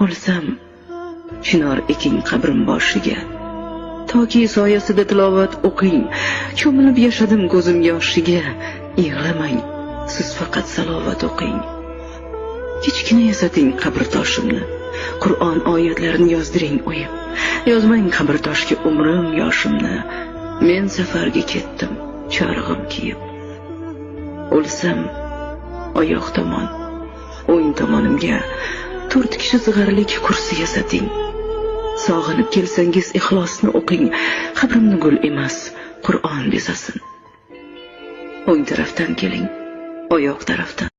O'lsam, chinor eking qabrim boshiga. Toki soyasida tilovat o'qing, cho'milib yashadim ko'zim yoshiga. Yig'lamang, siz faqat salovat o'qing. Kichkina yasating qabr toshimni, Qur'on oyatlarini yozdiring o'yib. Yozmang qabr toshga umrim yoshimni. Men safarga ketdim, charig'im kiyib. O'lsam, oyoq tomon, o'ng tomonimga 4 kishi sig'arlik kursi yasating. Sog'inib kelsangiz ixlosni o'qing, qabrimni gul emas, Qur'on bezasin. O'ng tarafdan keling, oyoq tarafdan.